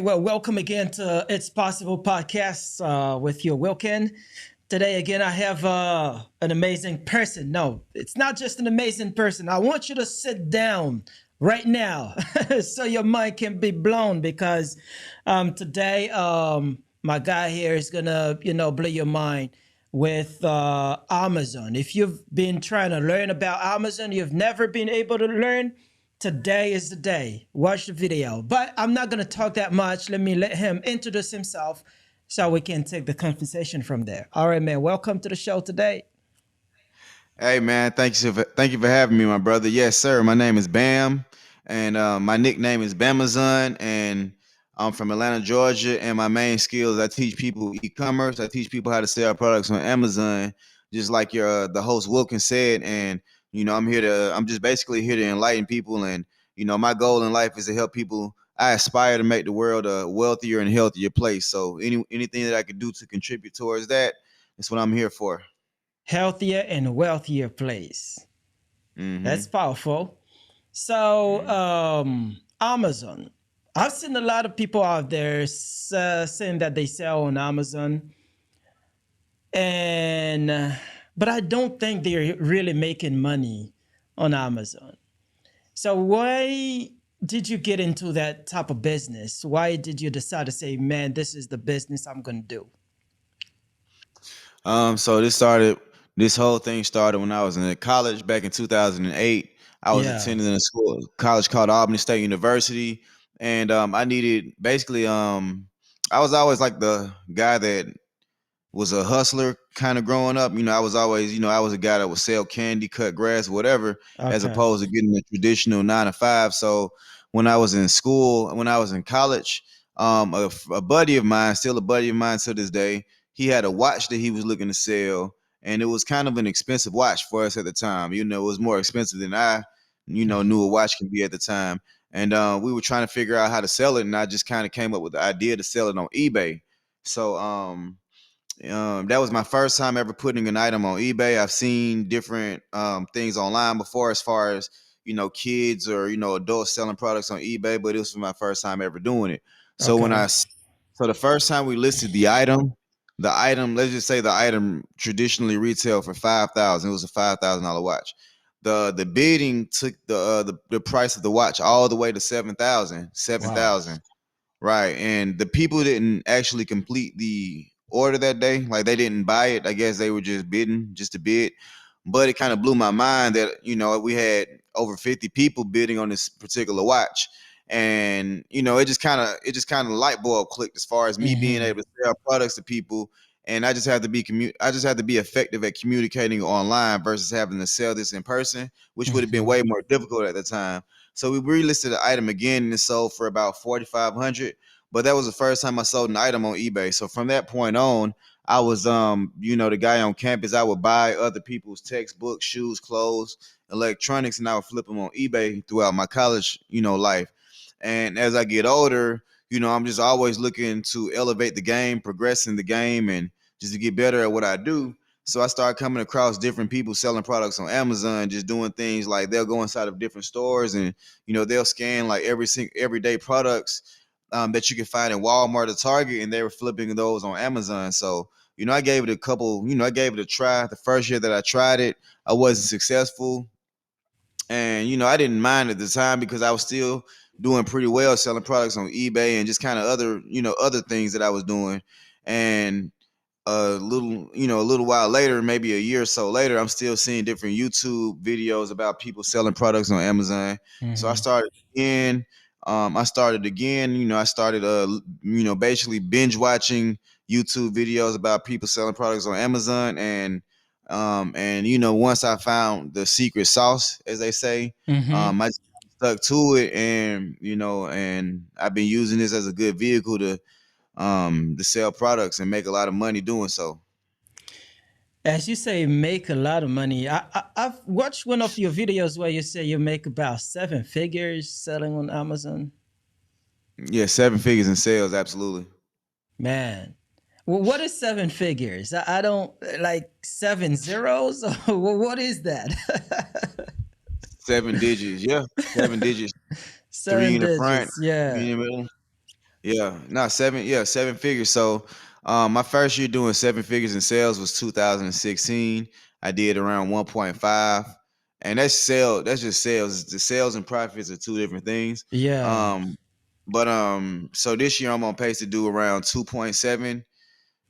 Well, welcome again to It's Possible podcast with your Wilkin. Today, again, I have an amazing person. No, it's not just an amazing person. I want you to sit down right now so your mind can be blown because today, my guy here is going to, blow your mind with Amazon. If you've been trying to learn about Amazon, you've never been able to learn, today is the day. Watch the video. But I'm not going to talk that much. Let him introduce himself so we can take the conversation from there. All right, man. Welcome to the show today. Hey man, thank you for having me, my brother. Yes, sir. My name is Bam, and my nickname is Bamazon, and I'm from Atlanta, Georgia. And my main skills, I teach people e-commerce. I teach people how to sell products on Amazon, just like your the host Wilkins said. And I'm just basically here to enlighten people. And my goal in life is to help people. I aspire to make the world a wealthier and healthier place. So anything that I could do to contribute towards that, that's what I'm here for. Healthier and wealthier place. That's Hmm. powerful. So, Amazon. I've seen a lot of people out there saying that they sell on Amazon, and but I don't think they're really making money on Amazon. So why did you get into that type of business? Why did you decide to say, man, this is the business I'm going to do? So this whole thing started when I was in college back in 2008. I was Yeah. attending a college called Albany State University, and I needed basically I was always like the guy that was a hustler kind of growing up. I was always, I was a guy that would sell candy, cut grass, whatever, as Okay. opposed to getting the traditional 9 to 5. So when I was in college, a buddy of mine, still a buddy of mine to this day, he had a watch that he was looking to sell, and it was kind of an expensive watch for us at the time. It was more expensive than I, knew a watch can be at the time. And we were trying to figure out how to sell it, and I just kind of came up with the idea to sell it on eBay. So that was my first time ever putting an item on eBay. I've seen different things online before, as far as kids or adults selling products on eBay, but this was my first time ever doing it. So Okay. so the first time we listed the item, let's just say the item traditionally retail for 5,000. It was a $5,000 watch. The bidding took the price of the watch all the way to 7,000, seven Wow. thousand. Right. And the people didn't actually complete the order that day. Like, they didn't buy it. I guess they were just bidding just to bid. But it kind of blew my mind that, we had over 50 people bidding on this particular watch. And, it just kind of light bulb clicked as far as me being Hmm. able to sell products to people. And I just had to be effective at communicating online versus having to sell this in person, which would have been Hmm. way more difficult at the time. So we relisted the item again, and it sold for about 4,500. But that was the first time I sold an item on eBay. So from that point on, I was the guy on campus. I would buy other people's textbooks, shoes, clothes, electronics, and I would flip them on eBay throughout my college, life. And as I get older, I'm just always looking to elevate the game, progress in the game, and just to get better at what I do. So I started coming across different people selling products on Amazon, just doing things like they'll go inside of different stores, and they'll scan like everyday products that you can find in Walmart or Target, and they were flipping those on Amazon. So I gave it a couple. I gave it a try. The first year that I tried it, I wasn't successful, and I didn't mind at the time because I was still doing pretty well selling products on eBay and just kind of other things that I was doing. And a little while later, maybe a year or so later, I'm still seeing different YouTube videos about people selling products on Amazon. So Hmm. I started again. I started basically binge watching YouTube videos about people selling products on Amazon. And once I found the secret sauce, as they say, Hmm. I just stuck to it. And I've been using this as a good vehicle to sell products and make a lot of money doing so. As you say, make a lot of money. I've watched one of your videos where you say you make about seven figures selling on Amazon. Yeah, 7 figures in sales, absolutely. Man, well, what is seven figures? I don't like seven zeros. What is that? 7 digits, yeah, 7 digits. Three Seven in the front, digits. three Yeah. in the middle. Yeah, no, seven. Yeah, seven figures. So, my first year doing seven figures in sales was 2016. I did around 1.5, and that's sale. That's just sales. The sales and profits are two different things. Yeah. Um, so this year I'm on pace to do around 2.7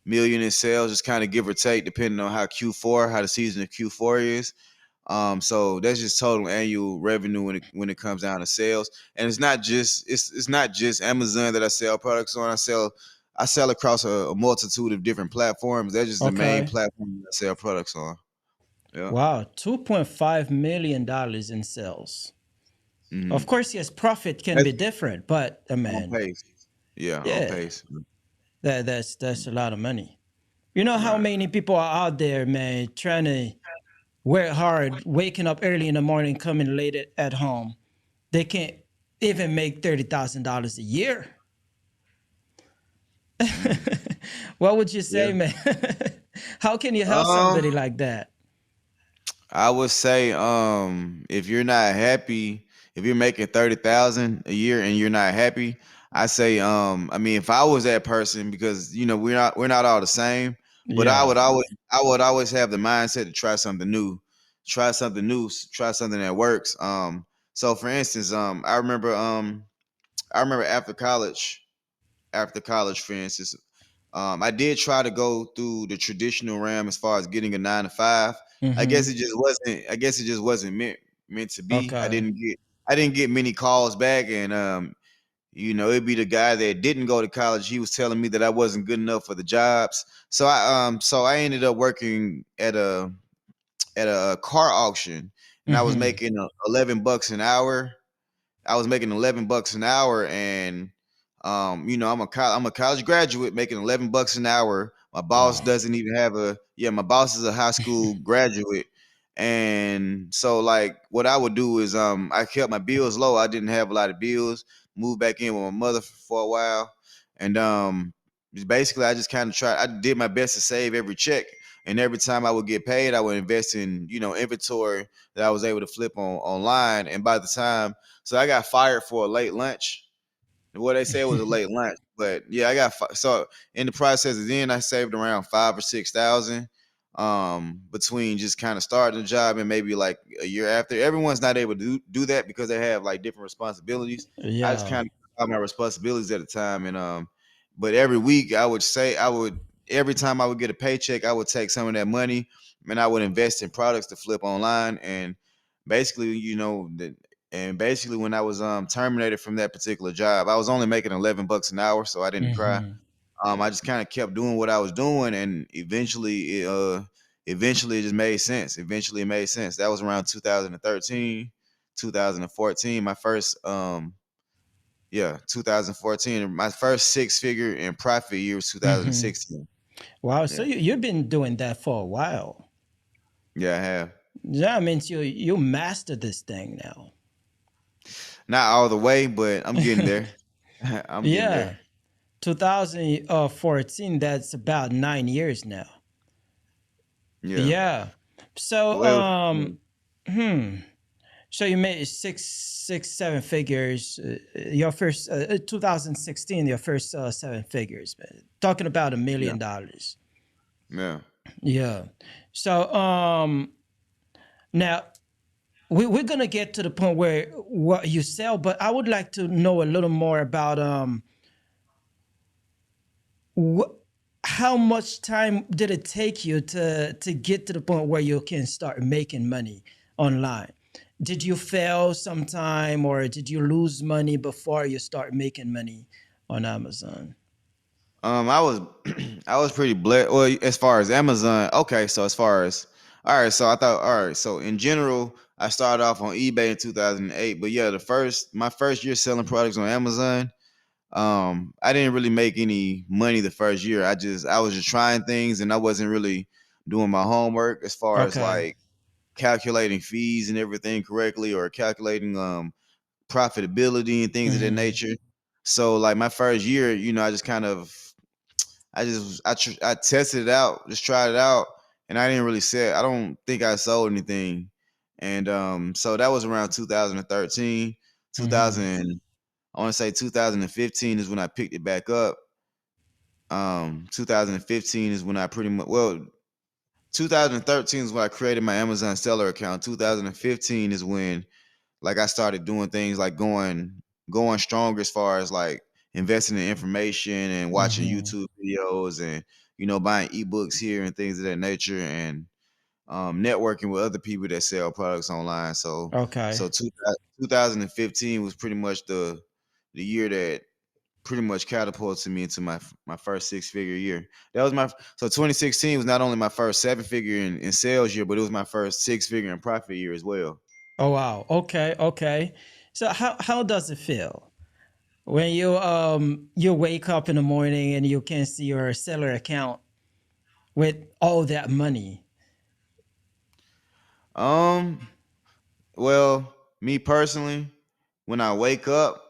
million in sales, just kind of give or take, depending on how the season of Q4 is. So that's just total annual revenue when it comes down to sales. And it's not just Amazon that I sell products on. I sell across a multitude of different platforms. That's just the main Okay. platform that I sell products on. Yeah. Wow, $2.5 million in sales. Of Hmm. course, yes, profit can That's be different, but on man, pace. Yeah, on yeah, pace. that's a lot of money. You know how Right. many people are out there, man, trying to work hard, waking up early in the morning, coming late at home. They can't even make $30,000 a year. Mm. What would you Yeah. say, man? How can you help Um, somebody like that? I would say, if you're not happy, if you're making 30,000 a year and you're not happy, I say, I mean, if I was that person, because we're not all the same, but Yeah. I would always have the mindset to try something that works. So for instance, I remember after college, for instance, I did try to go through the traditional realm as far as getting a 9 to 5. Mm-hmm. I guess it just wasn't meant to be. Okay. I didn't get many calls back, and it'd be the guy that didn't go to college. He was telling me that I wasn't good enough for the jobs. So I ended up working at a car auction, and I was Mm-hmm. making $11 an hour. I was making $11 an hour, and I'm a college graduate making $11 an hour. My boss Wow. doesn't even have my boss is a high school graduate, and so like what I would do is I kept my bills low. I didn't have a lot of bills. Moved back in with my mother for a while, and basically I just kind of tried. I did my best to save every check, and every time I would get paid, I would invest in inventory that I was able to flip online. And by the time so I got fired for a late lunch. What they said was a late lunch, but yeah, so in the process of then I saved around 5 or 6 thousand between just kind of starting the job and maybe like a year after. Everyone's not able to do that because they have like different responsibilities. I just Yeah. kind of got my responsibilities at the time, and but every week I would every time I would get a paycheck, I would take some of that money and I would invest in products to flip online. And basically, basically when I was terminated from that particular job, I was only making $11 an hour, so I didn't cry. Mm-hmm. I just kind of kept doing what I was doing, and eventually it just made sense. Eventually it made sense. That was around 2013, 2014. My first 2014. And my first six figure in profit year was Mm-hmm. 2016. Wow. So Yeah. you've been doing that for a while. Yeah, I have. That means you mastered this thing now. Not all the way, but I'm getting there. I'm getting Yeah. there. 2014, that's about 9 years now. Yeah. Yeah. So Well, hmm. So you made six, seven figures. Your first 2016, your first seven figures, man. Talking about a yeah. million dollars. Yeah. Yeah. So now we're gonna get to the point where what you sell, but I would like to know a little more about what how much time did it take you to get to the point where you can start making money online? Did you fail sometime or did you lose money before you start making money on Amazon? I was I was pretty blessed. Well, as far as Amazon, okay. So as far as all right, so I thought all right. So in general, I started off on eBay in 2008. But yeah, my first year selling products on Amazon, I didn't really make any money the first year. I was just trying things, and I wasn't really doing my homework as far as Okay. like calculating fees and everything correctly, or calculating profitability and things of that Hmm. nature. So like my first year, I just kind of I tested it out, just tried it out, and I didn't really sell. I don't think I sold anything, and so that was around 2013, Hmm. I want to say 2015 is when I picked it back up. 2015 is when I pretty much, well, 2013 is when I created my Amazon seller account. 2015 is when like I started doing things like going stronger as far as like investing in information and watching Mm-hmm. YouTube videos and buying ebooks here and things of that nature and networking with other people that sell products online. Okay. So 2015 was pretty much the year that pretty much catapulted me into my first six figure year. That was my so 2016 was not only my first seven figure in sales year, but it was my first six figure in profit year as well. Oh wow. Okay. Okay. So how does it feel when you wake up in the morning and you can see your seller account with all that money? Um, Well, me personally, when I wake up,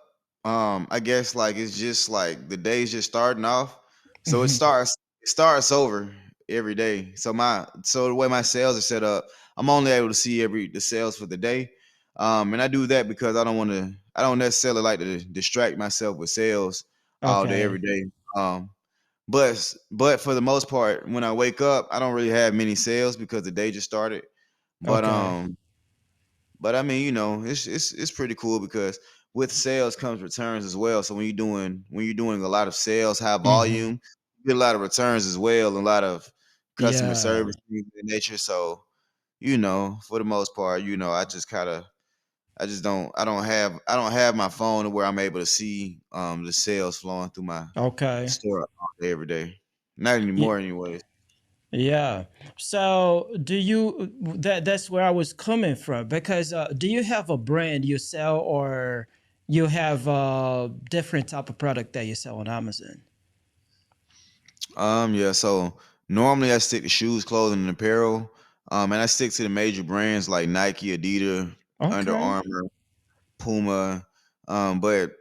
I guess like it's just like the day's just starting off. So Hmm. it starts over every day. So the way my sales are set up, I'm only able to see every the sales for the day. And I do that because I don't necessarily like to distract myself with sales all day every Okay. day. Um but for the most part, when I wake up, I don't really have many sales because the day just started. But Okay. I mean, it's pretty cool because with sales comes returns as well. So when you're doing a lot of sales, high Hmm. volume, you get a lot of returns as well, a lot of customer Yeah. service things of that nature. So, for the most part, I don't have my phone to where I'm able to see the sales flowing through my Okay. store all day every day. Not anymore anyways. Yeah. So do you that's where I was coming from because do you have a brand you sell or you have a different type of product that you sell on Amazon? Yeah, so normally I stick to shoes, clothing, and apparel. And I stick to the major brands like Nike, Adidas, Under Okay. Armour, Puma. But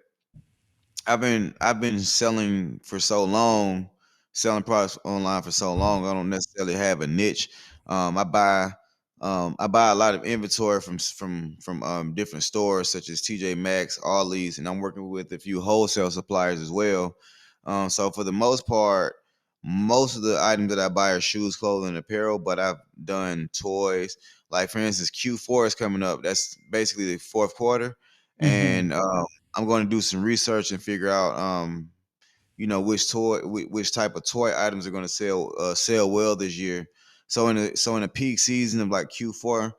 I've been selling products online for so long. I don't necessarily have a niche. Um, I buy I buy a lot of inventory from different stores such as TJ Maxx, Ollie's, and I'm working with a few wholesale suppliers as well. So for the most part, most of the items that I buy are shoes, clothing, and apparel. But I've done toys. Like for instance, Q4 is coming up. That's basically the fourth quarter, Mhm. and I'm going to do some research and figure out, which type of toy items are going to sell well this year. So in a peak season of like Q4,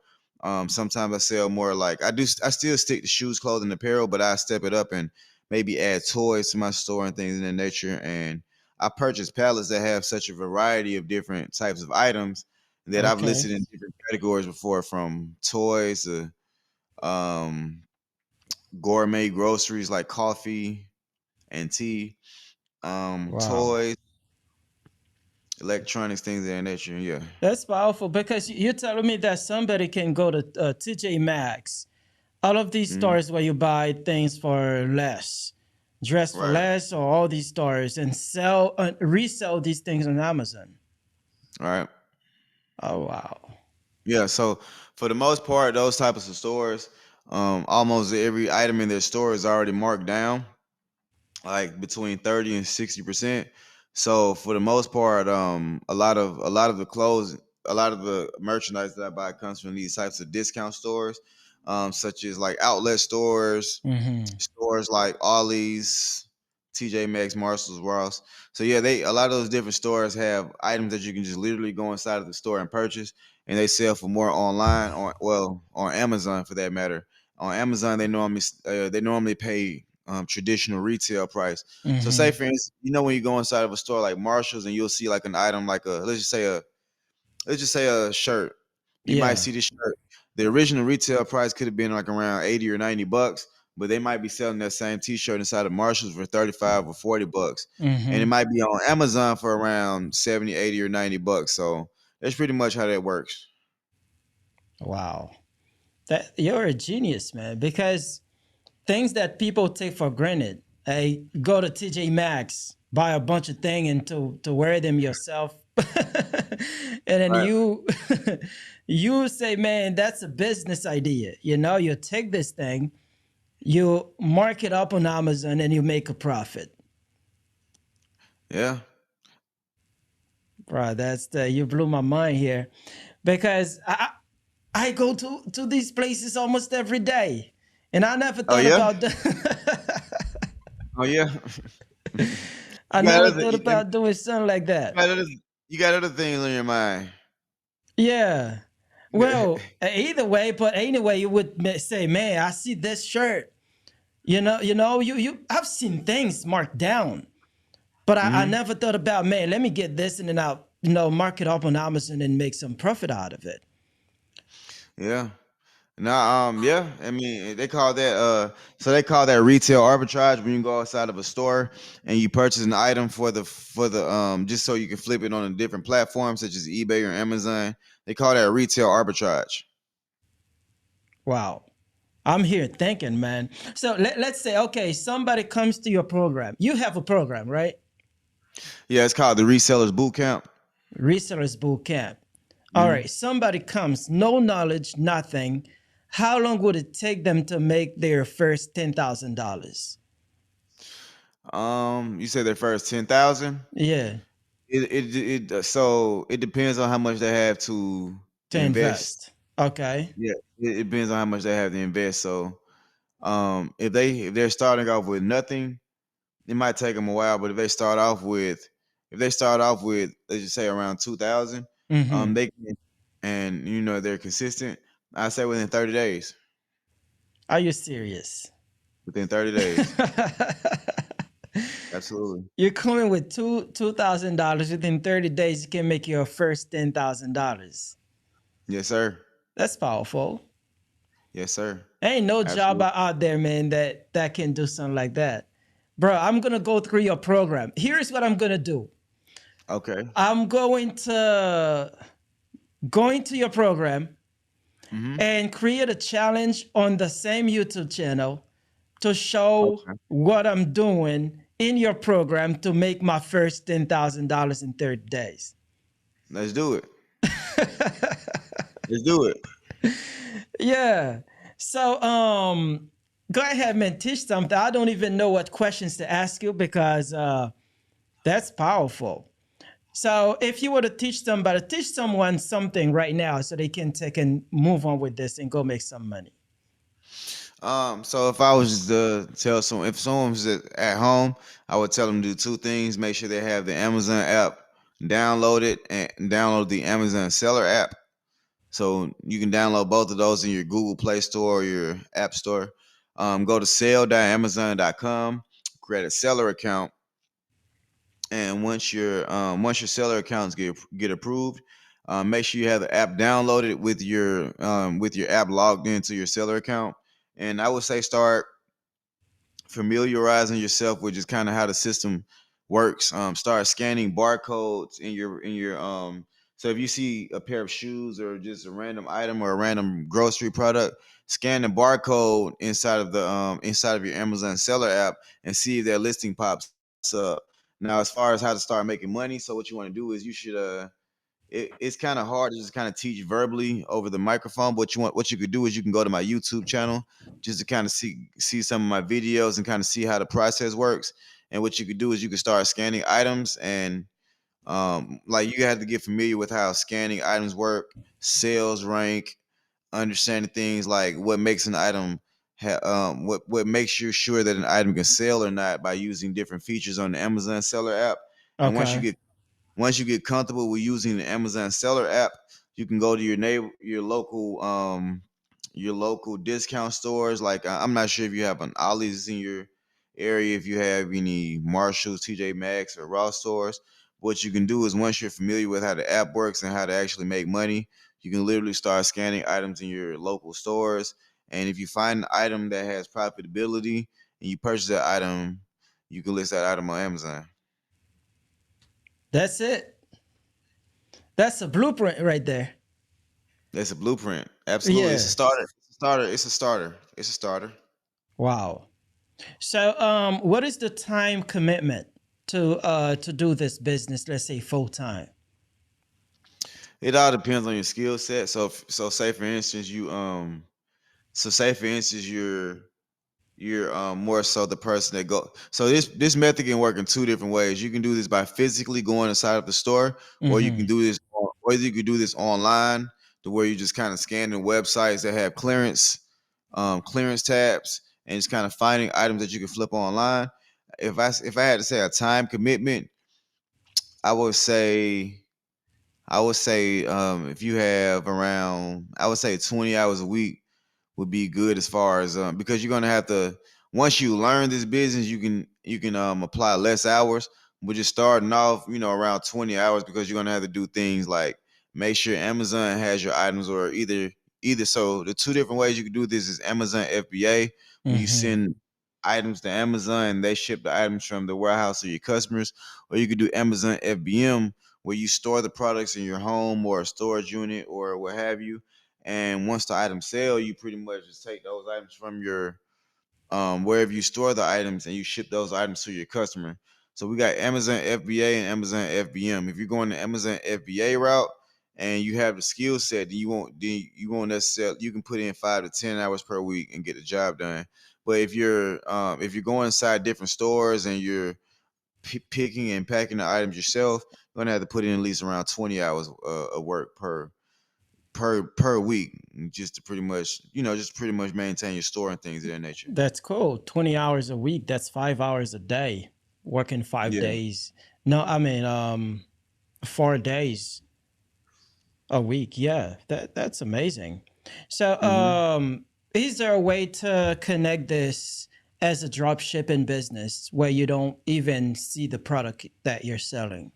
sometimes I sell more like I still stick to shoes, clothing, apparel, but I step it up and maybe add toys to my store and things in that nature. And I purchase pallets that have such a variety of different types of items that I've Okay. listed in different categories before, from toys to um, gourmet groceries like coffee and tea, Wow. toys, electronics, things of that nature. Yeah, That's powerful because you're telling me that somebody can go to TJ Maxx, all of these hmm stores where you buy things for less, dress for right, less, or all these stores and sell resell these things on Amazon. right. Oh wow. Yeah. So for the most part, those types of stores, almost every item in their store is already marked down, like between 30 and 60%. So for the most part, a lot of the clothes, a lot of the merchandise that I buy comes from these types of discount stores, such as like outlet stores, Hmm. stores like Ollie's, TJ Maxx, Marshalls, Ross. So yeah, they a lot of those different stores have items that you can just literally go inside of the store and purchase, and they sell for more online, or well, on Amazon for that matter. On Amazon, they normally pay traditional retail price. So say Hmm. for instance, when you go inside of a store like Marshalls and you'll see like an item like let's just say a shirt. You might Yeah. see this shirt. The original retail price could have been like around 80 or $90, but they might be selling that same T-shirt inside of Marshalls for 35 or $40, and it Hmm. might be on Amazon for around 70, 80 or $90. So that's pretty much how that works. Wow. That you're a genius, man. Because things that people take for granted. Hey, go to TJ Maxx, buy a bunch of things and to wear them yourself. And then Right. you say, man, that's a business idea. You take this thing You mark it up on Amazon and you make a profit. Yeah. Bro, that's the you blew my mind here because I go to these places almost every day, and I never Oh thought yeah. about Oh yeah. I You got never other. thought about doing something like You that. got other. You got other things on your mind. Yeah. Well, either way, but anyway, you would say, "Man, I see this shirt. You. I've seen things marked down, but I Hmm. never thought about, man. Let me get this, and then I'll mark it up on Amazon and make some profit out of it." Yeah. No, yeah. I mean, they call that so they call that retail arbitrage when you go outside of a store and you purchase an item for the just so you can flip it on a different platform such as eBay or Amazon. They call that retail arbitrage. Wow. I'm here thinking, man. So let's say, okay, somebody comes to your program. You have a program, right? Yeah, it's called the resellers boot camp. Resellers Boot Camp. All Hmm. right, somebody comes, no knowledge, nothing. How long would it take them to make their first $10,000? You said their first 10,000. Yeah, So it depends on how much they have to to invest. invest. Okay. Yeah, it depends on how much they have to invest. So if they're starting off with nothing, it might take them a while. But if they start off with let's just say around 2,000, Mm-hmm. they can, and they're consistent. I say within 30 days. Are you serious? Within 30 days, absolutely. You're coming with $2,000 within 30 days. You can make your first $10,000. Yes, sir. That's powerful. Yes, sir. Ain't no job Absolutely. out there, man, that can do something like that. Bro, I'm gonna go through your program. Here's what I'm gonna do. Okay. I'm going to go into your program Mm-hmm. and create a challenge on the same YouTube channel to show Okay. what I'm doing in your program to make my first $10,000 in 30 days. Let's do it. Let's do it. Yeah. So go ahead, man, teach something. I don't even know what questions to ask you because that's powerful. So if you were to teach somebody, teach someone something right now so they can take and move on with this and go make some money. So if I was to tell someone, if someone's at home, I would tell them to do two things. Make sure they have the Amazon app, download it, and download the Amazon Seller app. So you can download both of those in your Google Play Store or your App Store. Go to sell.amazon.com, create a seller account, and once your seller accounts get approved, make sure you have the app downloaded with your app logged into your seller account. And I would say start familiarizing yourself with just kind of how the system works. Start scanning barcodes in your. So if you see a pair of shoes or just a random item or a random grocery product, scan the barcode inside of your Amazon seller app and see if that listing pops up. Now, as far as how to start making money, so what you want to do is you should it's kind of hard to just kind of teach verbally over the microphone. But what you could do is you can go to my YouTube channel just to kind of see some of my videos and kind of see how the process works. And what you could do is you could start scanning items and like you have to get familiar with how scanning items work, sales rank, understanding things like what makes an item what makes you sure that an item can sell or not by using different features on the Amazon seller app. And Okay. once you get comfortable with using the Amazon Seller app, you can go to your local discount stores. Like I'm not sure if you have an Ollie's in your area, if you have any Marshalls, TJ Maxx, or Ross stores. What you can do is once you're familiar with how the app works and how to actually make money, you can literally start scanning items in your local stores. And if you find an item that has profitability and you purchase that item, you can list that item on Amazon. That's it. That's a blueprint right there. That's a blueprint. Absolutely. It's a Yeah. starter. It's a starter. It's a starter. It's a starter. Wow. So what is the time commitment to do this business, let's say full time? It all depends on your skill set. So say for instance you're you're more so the person that go. So this method can work in two different ways. You can do this by physically going inside of the store, or you can Mm-hmm. do this, or you can do this online, to where you just kind of scanning websites that have clearance tabs, and just kind of finding items that you can flip online. If I had to say a time commitment, I would say if you have around, I would say 20 hours a week would be good, as far as because you're gonna have to, once you learn this business, you can apply less hours. But just starting off, around 20 hours, because you're gonna have to do things like make sure Amazon has your items, or either. So the two different ways you can do this is Amazon FBA, where you Mm-hmm. send items to Amazon and they ship the items from the warehouse to your customers, or you could do Amazon FBM, where you store the products in your home or a storage unit or what have you. And once the items sell, you pretty much just take those items from your wherever you store the items, and you ship those items to your customer. So we got Amazon FBA and Amazon FBM. If you're going the Amazon FBA route and you have the skill set, then you won't necessarily, you can put in 5 to 10 hours per week and get the job done. But if you're going inside different stores and you're picking and packing the items yourself, you're gonna have to put in at least around 20 hours of work per week, just to pretty much maintain your store and things of that nature. That's cool. 20 hours a week. That's 5 hours a day. Working five Yeah. days. No, I mean 4 days a week. Yeah, that's amazing. So, hmm is there a way to connect this as a drop shipping business where you don't even see the product that you're selling?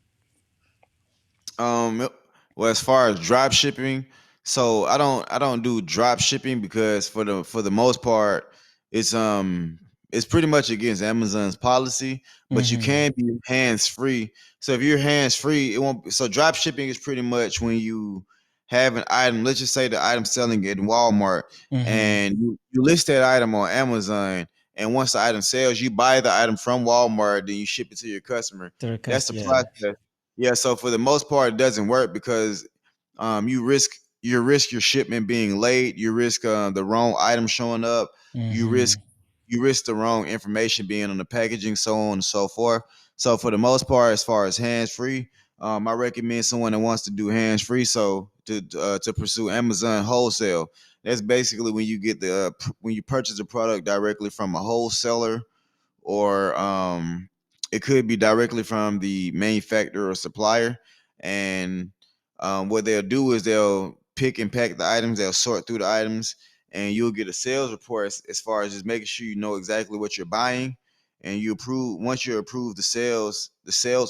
Yep. Well, as far as drop shipping, so I don't do drop shipping, because for the most part, it's it's pretty much against Amazon's policy. But you Mm-hmm. can be hands free. So if you're hands free, it won't. So drop shipping is pretty much when you have an item. Let's just say the item selling at Walmart, Mm-hmm. and you list that item on Amazon. And once the item sells, you buy the item from Walmart, then you ship it to your customer. That's the Yeah. process. Yeah, so for the most part, it doesn't work, because you risk your shipment being late. You risk the wrong item showing up. You risk Mm-hmm. you risk the wrong information being on the packaging, so on and so forth. So for the most part, as far as hands free, I recommend someone that wants to do hands free. So to pursue Amazon wholesale. That's basically when you get when you purchase a product directly from a wholesaler, or it could be directly from the manufacturer or supplier. And what they'll do is they'll pick and pack the items, they'll sort through the items, and you'll get a sales report, as far as just making sure you know exactly what you're buying. And you approve once you approve the sales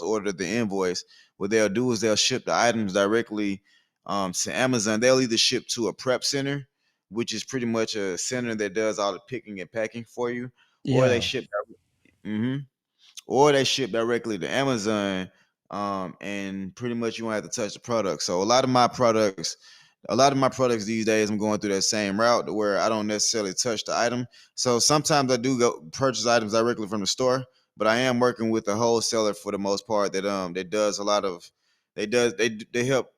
order, the invoice. What they'll do is they'll ship the items directly to Amazon. They'll either ship to a prep center, which is pretty much a center that does all the picking and packing for you, or they Yeah. ship hmm or they ship directly to Amazon, and pretty much you won't have to touch the product. So a lot of my products these days, I'm going through that same route, to where I don't necessarily touch the item. So sometimes I do go purchase items directly from the store, but I am working with a wholesaler for the most part, that does a lot of they help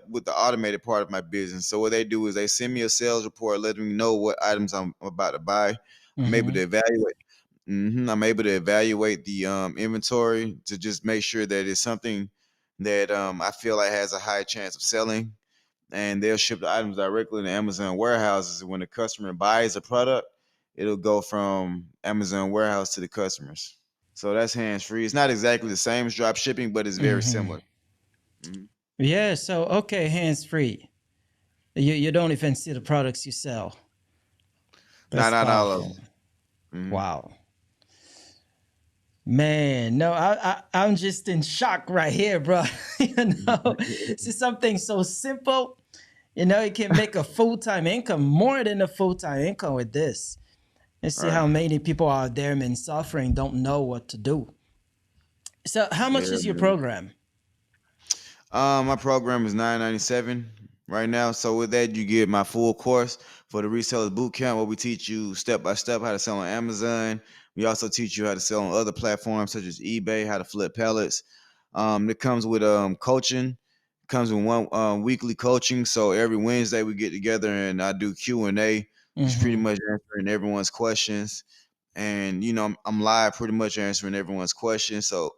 with the automated part of my business. So what they do is they send me a sales report, letting me know what items I'm about to buy. I'm able Mm-hmm. to evaluate I'm able to evaluate the inventory, to just make sure that it's something that I feel like has a high chance of selling. And they'll ship the items directly to Amazon warehouses. When the customer buys a product, it'll go from Amazon warehouse to the customers. So that's hands free. It's not exactly the same as drop shipping, but it's very Mm-hmm. similar. Mhm. Yeah. So okay, hands free. You don't even see the products you sell. That's Not all of powerful. them. Mhm. Wow. Man, no, I'm just in shock right here, bro. See something so simple, it can make a full-time income, more than a full-time income with this. And All see right. how many people out there, man, suffering, don't know what to do. So how Yeah, much is your man. program? My program is $9.97 right now. So with that, you get my full course for the resellers boot camp, where we teach you step by step how to sell on Amazon. We also teach you how to sell on other platforms such as eBay, how to flip pallets. It comes with coaching. It comes with one weekly coaching. So every Wednesday we get together and I do Q&A, just pretty Mm-hmm. much answering everyone's questions. and I'm live pretty much answering everyone's questions. So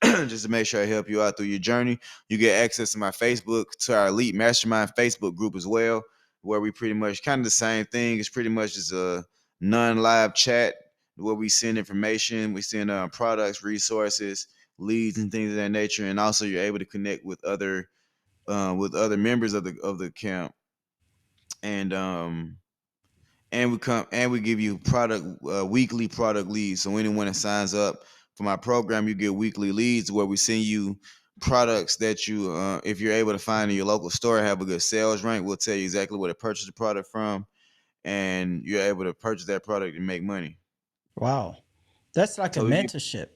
just to make sure I help you out through your journey, you get access to my Facebook, to our elite mastermind Facebook group as well, where we pretty much kind of the same thing. It's pretty much just a non-live chat where we send information, we send products, resources, leads, and things of that nature, and also you're able to connect with other members of the camp, and we give you product weekly product leads. So anyone that signs up for my program, you get weekly leads where we send you products that you, if you're able to find in your local store, have a good sales rank. We'll tell you exactly where to purchase the product from, and you're able to purchase that product and make money. Wow. That's like a So we give, mentorship.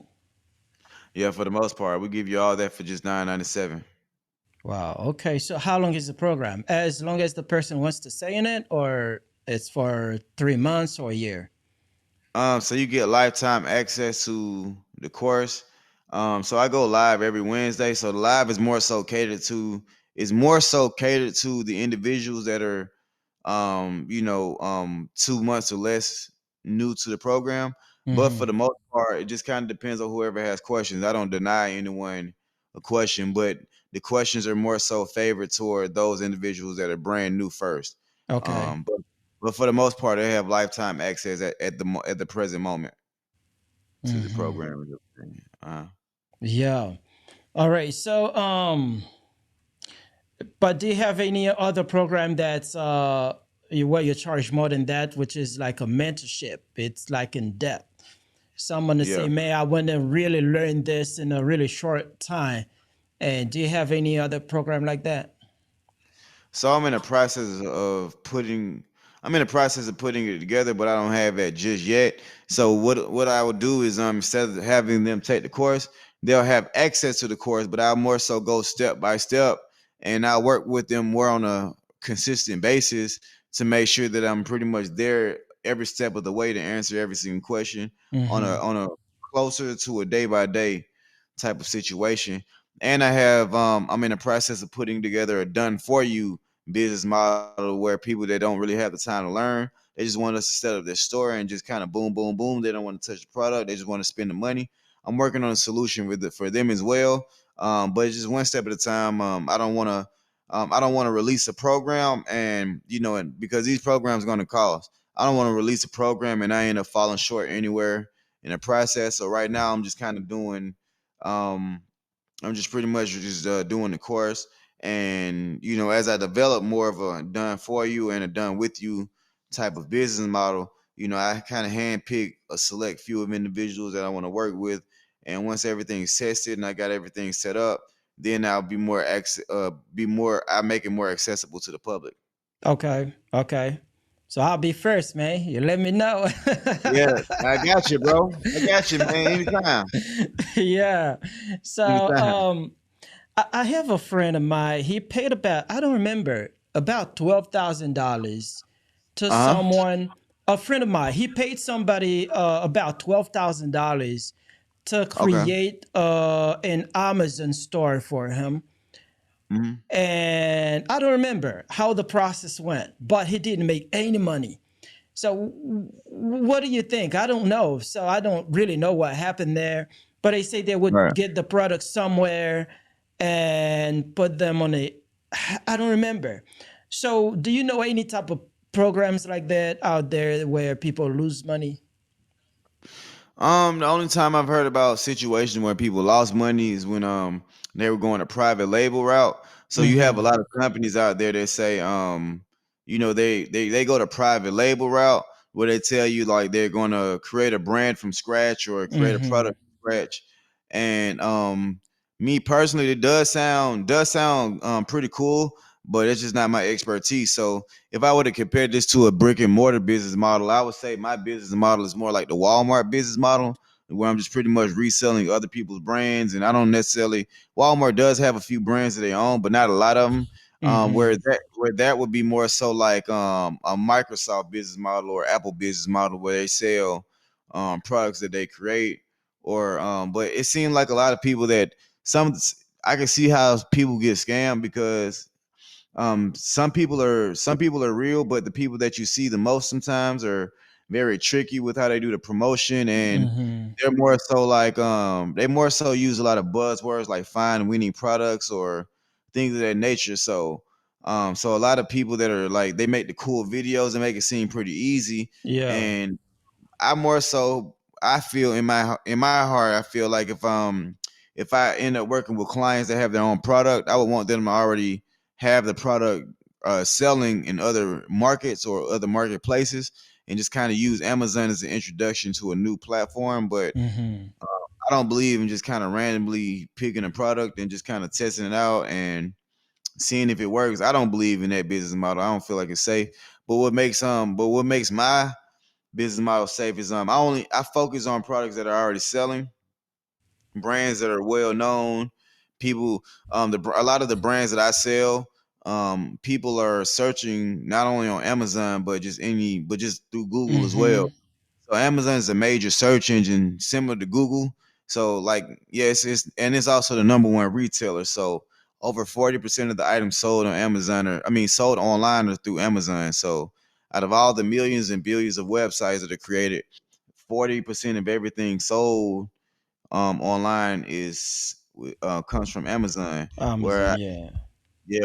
yeah, for the most part, we give you all that for just $9.97. Wow. Okay. So how long is the program? As long as the person wants to stay in it, or it's for 3 months or a year? So you get lifetime access to the course. So I go live every Wednesday. So the live is more so catered to the individuals that are 2 months or less new to the program. But for Mm-hmm. the most part, it just kind of depends on whoever has questions. I don't deny anyone a question, but the questions are more so favored toward those individuals that are brand new first. Okay. But for the most part, they have lifetime access at the present moment to the Mm-hmm. program and everything. Yeah. All right. So, but do you have any other program that's where you charge more than that, which is like a mentorship? It's like in depth. Someone to Yeah. say, man, I want to really learn this in a really short time. And do you have any other program like that? So I'm in the process of putting it together, but I don't have that just yet. So what I would do is instead of having them take the course, they'll have access to the course, but I'll more so go step by step, and I'll work with them more on a consistent basis to make sure that I'm pretty much there every step of the way to answer every single question Mm-hmm. on a closer to a day by day type of situation. And I'm in the process of putting together a done for you business model where people that don't really have the time to learn, they just want us to set up their store and just kind of boom, boom, boom. They don't want to touch the product. They just want to spend the money. I'm working on a solution for them as well. But it's just one step at a time. I don't want to release a program and because these programs are going to cost. I don't want to release a program and I end up falling short anywhere in the process. So right now um, I'm just pretty much just doing the course. And, as I develop more of a done for you and a done with you type of business model, I kind of handpick a select few of individuals that I want to work with. And once everything's tested and I got everything set up, then I'll I make it more accessible to the public. Okay. Okay. So I'll be first, man. You let me know. Yeah, I got you, bro. I got you, man. Anytime. Yeah. So Anytime. I have a friend of mine. He paid about, I don't remember, about $12,000 to Uh huh. someone, a friend of mine. He paid somebody about $12,000 to Okay. create an Amazon store for him. Hmm. And I don't remember how the process went, but he didn't make any money. So, what do you think? I don't know. So, I don't really know what happened there. But they say they would Right. get the product somewhere and put them on a. I don't remember. So, do you know any type of programs like that out there where people lose money? The only time I've heard about situations where people lost money is when they were going a private label route. So you have a Mm-hmm. lot of companies out there that say they go to private label route where they tell you like they're going to create a brand from scratch or create a Mm-hmm. product from scratch. And me personally, it does sound pretty cool, but it's just not my expertise. So if I were to compare this to a brick and mortar business model, I would say my business model is more like the Walmart business model, where I'm just pretty much reselling other people's brands. And I don't necessarily, Walmart does have a few brands that they own, but not a lot of them. Mm-hmm. Where that would be more so like a Microsoft business model or Apple business model where they sell products that they create. But it seemed like a lot of people that some I can see how people get scammed because some people are real, but the people that you see the most sometimes are very tricky with how they do the promotion, and Mm-hmm. they're more so like they more so use a lot of buzzwords like find winning products or things of that nature. So a lot of people that are like they make the cool videos and make it seem pretty easy, Yeah. and I more so I feel in my heart I feel like if I end up working with clients that have their own product, I would want them to already have the product selling in other markets or other marketplaces, and just kind of use Amazon as an introduction to a new platform. But Mm-hmm. I don't believe in just kind of randomly picking a product and just kind of testing it out and seeing if it works. I don't believe in that business model. I don't feel like it's safe. But what makes my business model safe is I focus on products that are already selling, brands that are well known. People a lot of the brands that I sell, people are searching not only on Amazon but just through Google as well. Mm-hmm. So Amazon is a major search engine similar to Google. So like yes, it's also the number one retailer. So over 40% of the items sold on Amazon sold online or through Amazon. So out of all the millions and billions of websites that are created, 40% of everything sold online is comes from Amazon. Amazon, Where yeah.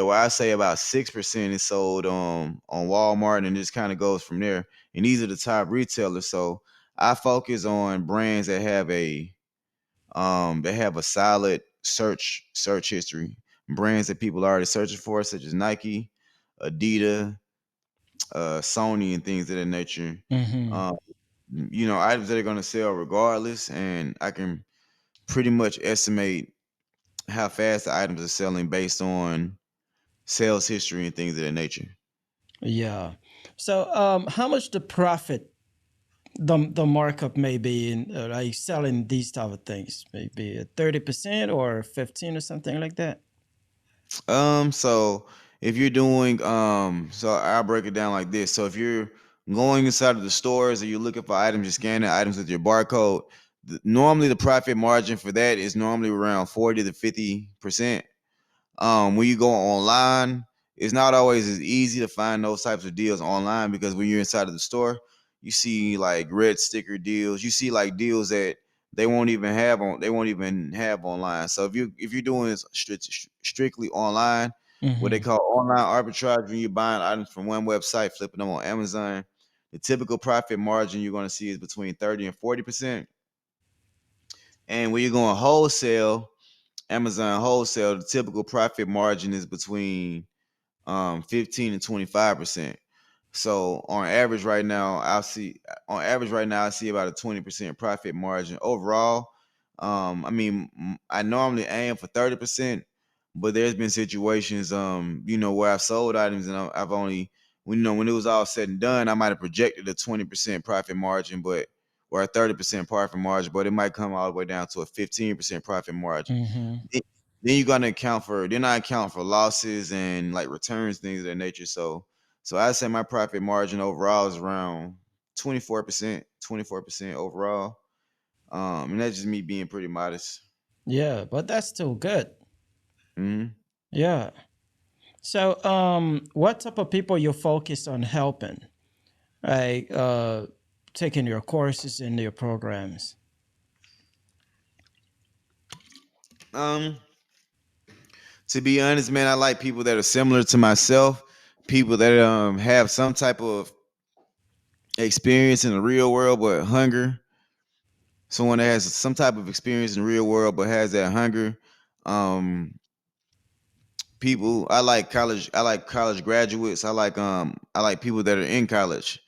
where I say about 6% is sold on Walmart, and it just kind of goes from there. And these are the top retailers. So I focus on brands that have a solid search history. Brands that people are already searching for, such as Nike, Adidas, Sony, and things of that nature. Mm-hmm. Um, items that are going to sell regardless, and I can pretty much estimate how fast the items are selling based on sales history and things of that nature. Yeah. So, how much the profit the markup may be in like selling these type of things? Maybe 30% or 15 or something like that. So if you're doing, so I'll break it down like this. So if you're going inside of the stores and you're looking for items, you're scanning items with your barcode. Normally, the profit margin for that is normally around 40 to 50%. When you go online, it's not always as easy to find those types of deals online, because when you're inside of the store, you see like red sticker deals. You see like deals that they won't even have online. So if you're doing this strictly online, what they Mm-hmm. call online arbitrage, when you're buying items from one website, flipping them on Amazon, the typical profit margin you're going to see is between 30 and 40%. And when you're going wholesale, Amazon wholesale, the typical profit margin is between 15 and 25%. So on average right now I see about a 20% profit margin overall. I normally aim for 30%, but there's been situations where I've sold items and I've only when it was all said and done, I might have projected a 20% profit margin, but or a 30% profit margin, but it might come all the way down to a 15% profit margin. Mm-hmm. Then then you're gonna account for losses and like returns, things of that nature. So I say my profit margin overall is around 24%, 24% overall. And that's just me being pretty modest. Yeah, but that's still good. Hmm. Yeah. So, what type of people you focus on helping? Like, taking your courses in your programs. Um, to be honest, man, I like people that are similar to myself, people that have some type of experience in the real world but hunger. Someone that has some type of experience in the real world but has that hunger. Um, People I like college graduates. I like people that are in college.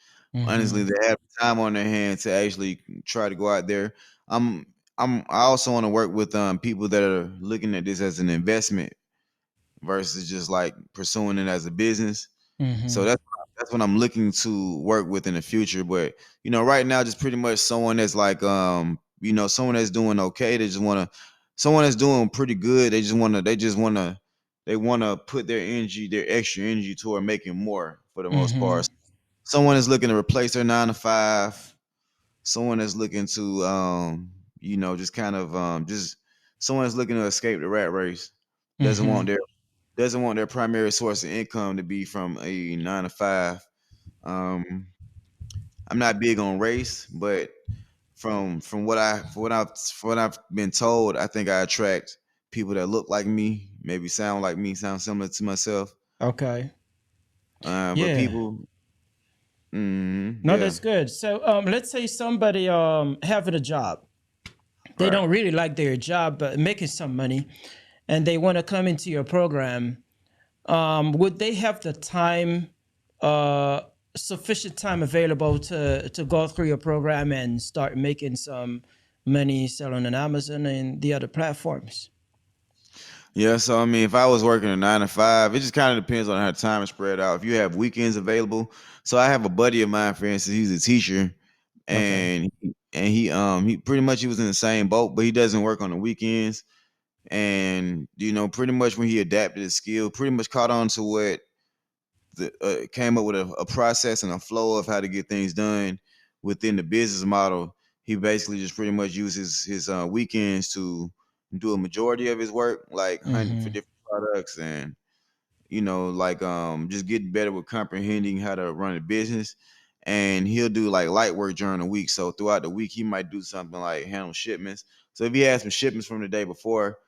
Honestly, Mm-hmm. they have time on their hands to actually try to go out there. I'm I also want to work with people that are looking at this as an investment versus just like pursuing it as a business. So Mm-hmm. that's what I'm looking to work with in the future. But right now, just pretty much someone that's like someone that's doing okay. They just want to someone that's doing pretty good. They want to put their extra energy toward making more for the most Mm-hmm. part. Someone is looking to replace their 9 to 5. Someone that's looking to just kind of just someone that's looking to escape the rat race. Doesn't want Mm-hmm. their doesn't want their primary source of income to be from a 9 to 5. Um, I'm not big on race, but from what I've been told, I think I attract people that look like me, maybe sound like me, sound similar to myself. Okay. But Yeah. people, No, yeah, that's good. So let's say somebody having a job. They right. don't really like their job, but making some money, and they want to come into your program. Would they have the time, uh, sufficient time available to go through your program and start making some money selling on Amazon and the other platforms? Yeah, so I mean, if I was working a 9 to 5, it just kind of depends on how time is spread out. If you have weekends available, so I have a buddy of mine, for instance, he's a teacher, Okay. and he pretty much he was in the same boat, but he doesn't work on the weekends. And pretty much when he adapted his skill, pretty much caught on to what came up with a process and a flow of how to get things done within the business model. He basically just pretty much uses his weekends to do a majority of his work, like hunting for Mm-hmm. different products and like just getting better with comprehending how to run a business. And he'll do like light work during the week. So throughout the week, he might do something like handle shipments. So if he has some shipments from the day before,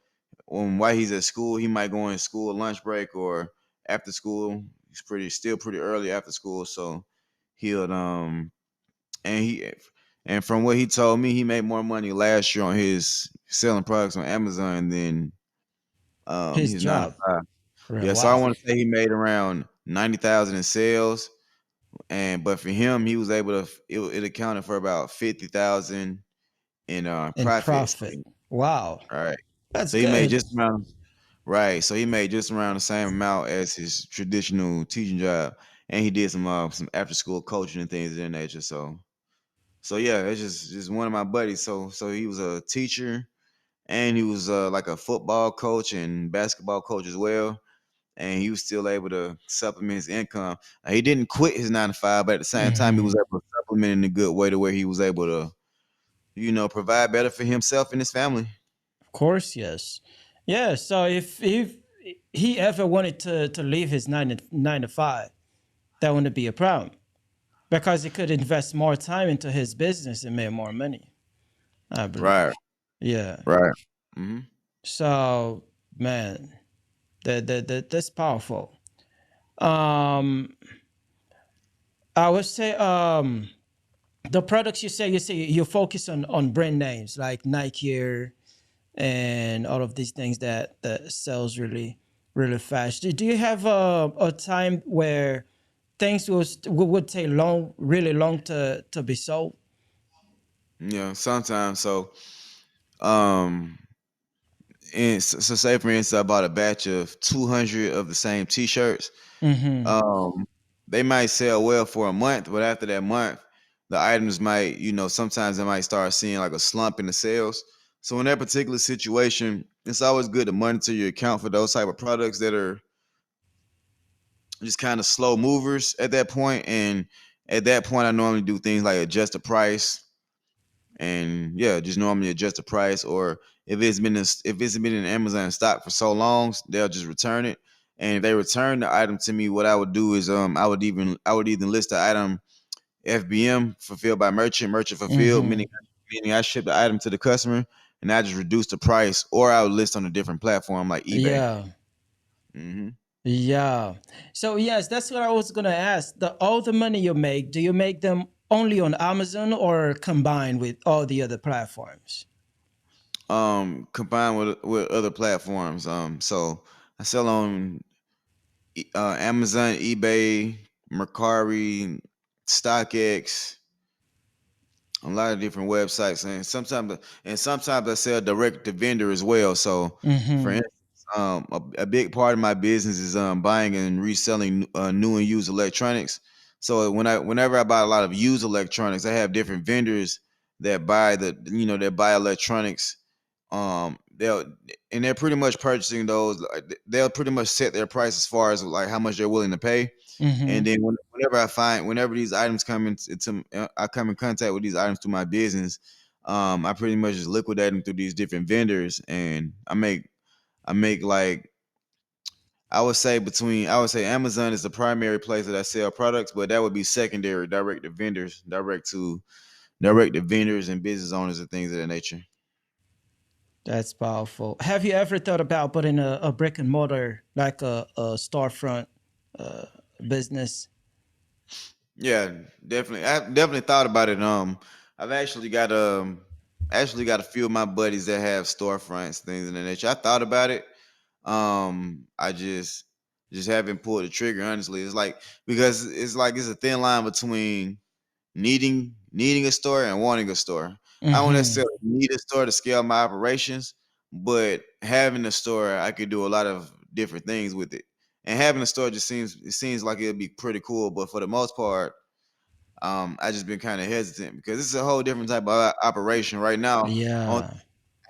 while he's at school, he might go in school lunch break or after school. He's still pretty early after school, so he'll and he and from what he told me, he made more money last year on his selling products on Amazon than His his 9 to job. 5. Real Yeah, so I wow. want to say he made around 90,000 in sales, and but for him, he was able to it accounted for about 50,000 in And profits. profit. Wow. All right, That's so he made good. just around. Right. So he made just around the same amount as his traditional teaching job. And he did some after school coaching and things of that nature. So yeah, it's just one of my buddies. So he was a teacher and he was like a football coach and basketball coach as well. And he was still able to supplement his income. He didn't quit his 9 to 5, but at the same time he was Mm-hmm. able to supplement in a good way to where he was able to, provide better for himself and his family. Of course, yes. Yeah, so if he ever wanted to leave his nine to five, that wouldn't be a problem because he could invest more time into his business and make more money. I believe. Right. Yeah. Right. Hmm. So man, that's powerful. Um, I would say the products you say you focus on brand names like Nike Air and all of these things that sells really fast. Do you have a time where things would take really long to be sold? Yeah, sometimes. Um, so say for instance, I bought a batch of 200 of the same T-shirts. Mm-hmm. Um, they might sell well for a month, but after that month, the items might, sometimes they might start seeing like a slump in the sales. So in that particular situation, it's always good to monitor your account for those type of products that are just kind of slow movers at that point. And at that point, I normally do things like adjust the price and yeah, just normally adjust the price. Or if it's been in Amazon stock for so long, they'll just return it. And if they return the item to me, what I would do is I would even list the item FBM, fulfilled by merchant fulfilled, Mm-hmm. meaning I ship the item to the customer and I just reduce the price, or I would list on a different platform like eBay. Yeah. Hmm. Yeah. So yes, that's what I was gonna ask. The all the money you make, do you make them only on Amazon or combined with all the other platforms? Combined with other platforms. So I sell on Amazon, eBay, Mercari, StockX, a lot of different websites, and sometimes I sell direct to vendor as well. So, for Mm-hmm. instance, a big part of my business is buying and reselling new and used electronics. So whenever I buy a lot of used electronics, I have different vendors that buy that buy electronics. They're pretty much purchasing those. They'll pretty much set their price as far as like how much they're willing to pay. And Mm-hmm. then whenever these items come I come in contact with these items through my business. I pretty much just liquidate them through these different vendors, and I make like I would say Amazon is the primary place that I sell products, but that would be secondary, direct to vendors, direct to vendors and business owners and things of that nature. That's powerful. Have you ever thought about putting a brick and mortar, like a storefront uh, business? Yeah, definitely. I definitely thought about it. I've actually got a few of my buddies that have storefronts, things of that nature. I thought about it. I just haven't pulled the trigger. Honestly, it's like because it's like it's a thin line between needing a store and wanting a store. I don't Hmm. necessarily need a store to scale my operations, but having a store, I could do a lot of different things with it. And having a store just seems like it'd be pretty cool. But for the most part, I just been kind of hesitant because this is a whole different type of operation right now. Only Yeah,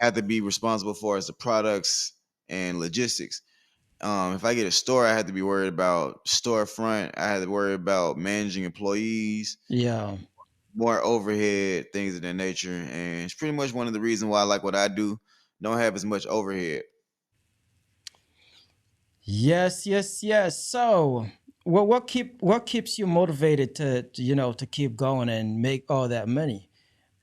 I have to be responsible for is the products and logistics. If I get a store, I had to be worried about storefront. I had to worry about managing employees, yeah. more overhead, things of that nature. And it's pretty much one of the reasons why I like what I do. Don't have as much overhead. Yes, yes, yes. So, what keeps you motivated to keep going and make all that money?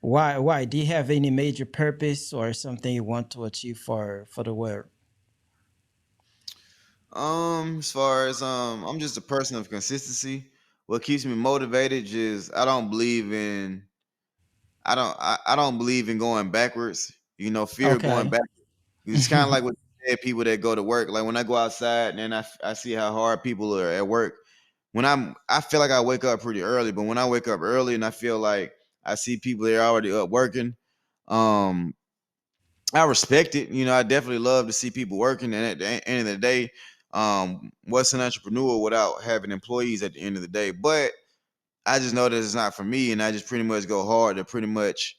Why? Do you have any major purpose or something you want to achieve for the world? As far as I'm just a person of consistency. What keeps me motivated is I don't believe in going backwards. You know, fear of going Okay. back. It's kind of like what you said, people that go to work. Like when I go outside and then I see how hard people are at work. I feel like I wake up pretty early, but when I wake up early and I feel like I see people that are already up working, um, I respect it. You know, I definitely love to see people working. And at the end of the day, what's an entrepreneur without having employees at the end of the day? But I just know that it's not for me, and I just pretty much go hard to pretty much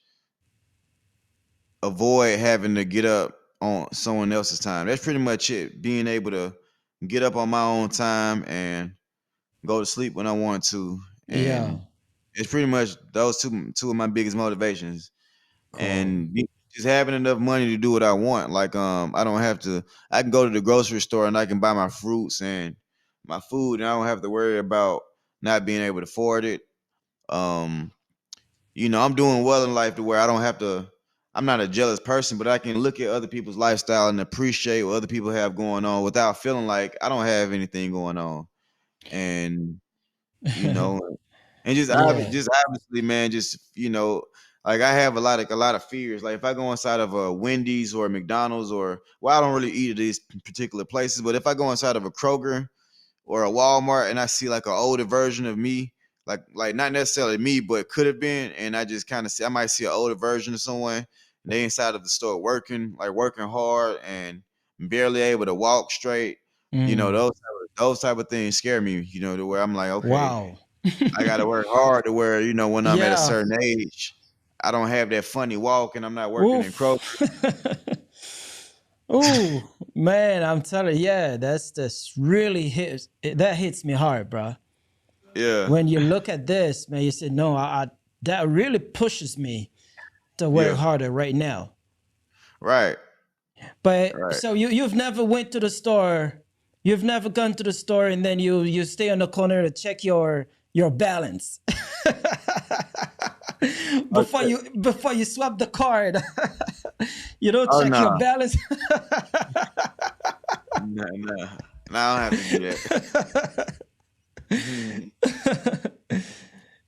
avoid having to get up on someone else's time. That's pretty much it. Being able to get up on my own time and go to sleep when I want to, Yeah. and it's pretty much those two of my biggest motivations. Cool. And just having enough money to do what I want. Like I don't have to. I can go to the grocery store and I can buy my fruits and my food, and I don't have to worry about not being able to afford it. Um, I'm doing well in life to where I don't have to. I'm not a jealous person, but I can look at other people's lifestyle and appreciate what other people have going on without feeling like I don't have anything going on. And you know, and Yeah. just obviously, man, just like I have a lot of fears. Like if I go inside of a Wendy's or a McDonald's or well, I don't really eat at these particular places, but if I go inside of a Kroger or a Walmart and I see like an older version of me, like not necessarily me, but could have been, and I just kind of see I might see an older version of someone, and they inside of the store working hard and barely able to walk straight. You know, Mm. those type of things scare me, to where I'm like, okay, Wow. I gotta work hard to where, when I'm at a Yeah. certain age, I don't have that funny walk and I'm not working in Kroger. Oof. Ooh, man, I'm telling you, yeah, that's really hits me hard, bro. Yeah, When you look at this, man, you say, no, that really pushes me to work yeah, harder right now. right, But right. so you've never went to the store, you've never gone to the store, and then you stay on the corner to check your balance Okay. before you swap the card. You don't Oh check your no, balance. no, no, no, I don't have to do that. Mhm.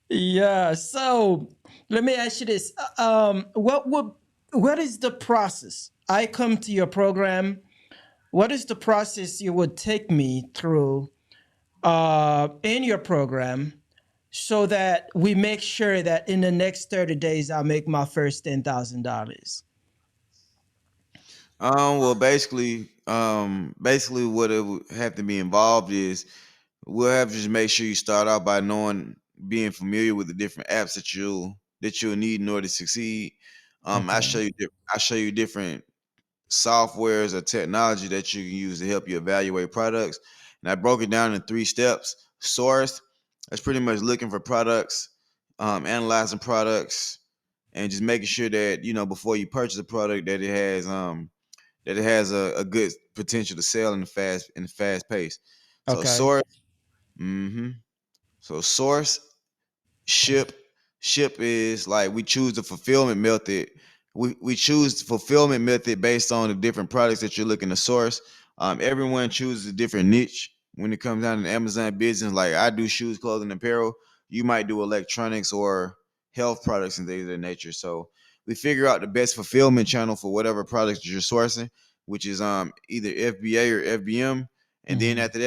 Yeah. So let me ask you this: what is the process? I come to your program. What is the process you would take me through in your program so that we make sure that in the next 30 days I'll make my first $10,000? Well, basically, what it would have to be involved is we'll have to just make sure you start out by being familiar with the different apps that you'll need in order to succeed. Okay. I show you different softwares or technology that you can use to help you evaluate products. And I broke it down in 3 steps. Source, that's pretty much looking for products, analyzing products, and just making sure that before you purchase a product that it has that it has a good potential to sell in the fast pace. So Okay. source, mm-hmm. So source, ship, ship is like we choose the fulfillment method. We choose the fulfillment method based on the different products that you're looking to source. Everyone chooses a different niche when it comes down to Amazon business. Like I do shoes, clothing, apparel. You might do electronics or health products and things of that nature. So we figure out the best fulfillment channel for whatever products you're sourcing, which is either FBA or FBM. And then Hmm. after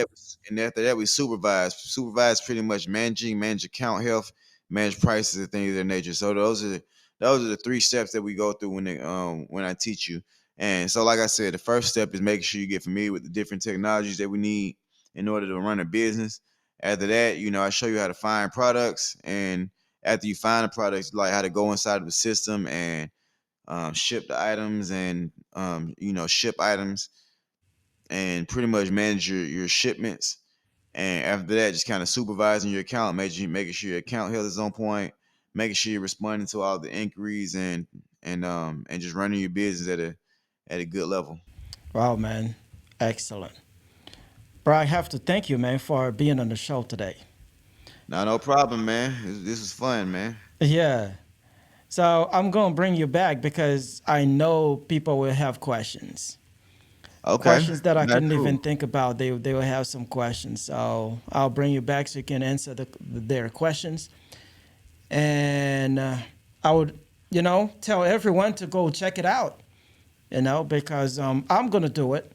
that we supervise. Supervise pretty much manage account health, manage prices and things of that nature. So those are the three steps that we go through when I teach you. And so, like I said, the first step is making sure you get familiar with the different technologies that we need in order to run a business. After that, I show you how to find products, and after you find the products, like how to go inside of the system and ship the items and ship items and pretty much manage your shipments. And after that, just kind of supervising your account, making sure your account health is on point, making sure you're responding to all the inquiries and just running your business at a good level. Wow, man. Excellent. Bro, I have to thank you, man, for being on the show today. Now, no problem, man. This is fun, man. Yeah. So I'm going to bring you back because I know people will have questions. Okay, Questions that I that's couldn't even cool. think about. They will have some questions. So I'll bring you back so you can answer their questions. And I would, tell everyone to go check it out, because I'm going to do it.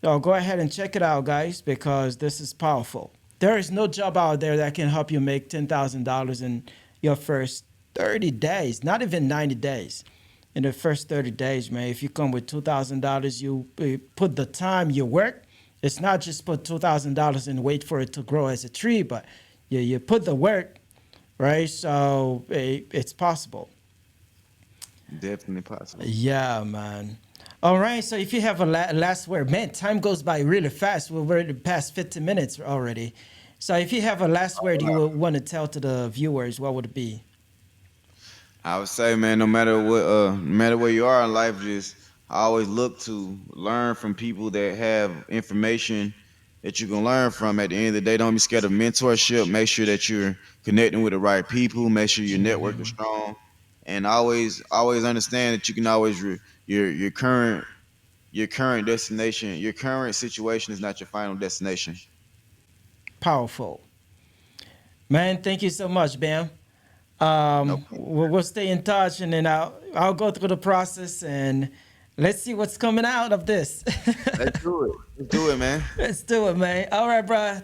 So go ahead and check it out, guys, because this is powerful. There is no job out there that can help you make $10,000 in your first 30 days, not even 90 days. In the first 30 days, man, if you come with $2,000, you put the time you work. It's not just put $2,000 and wait for it to grow as a tree, but you put the work, right? So it's possible. Definitely possible. Yeah, man. All right. So if you have a last word, man, time goes by really fast. We're already past 50 minutes already. So if you have a last word you would want to tell to the viewers, what would it be? I would say, man, no matter where you are in life, just I always look to learn from people that have information that you can learn from. At the end of the day, don't be scared of mentorship. Make sure that you're connecting with the right people. Make sure your network is strong, and always understand that you can always your current destination, your current situation is not your final destination. Powerful. Man, thank you so much, Bam. No We'll stay in touch, and then I'll go through the process, and let's see what's coming out of this. Let's do it. Let's do it, man. Let's do it, man. All right, bro.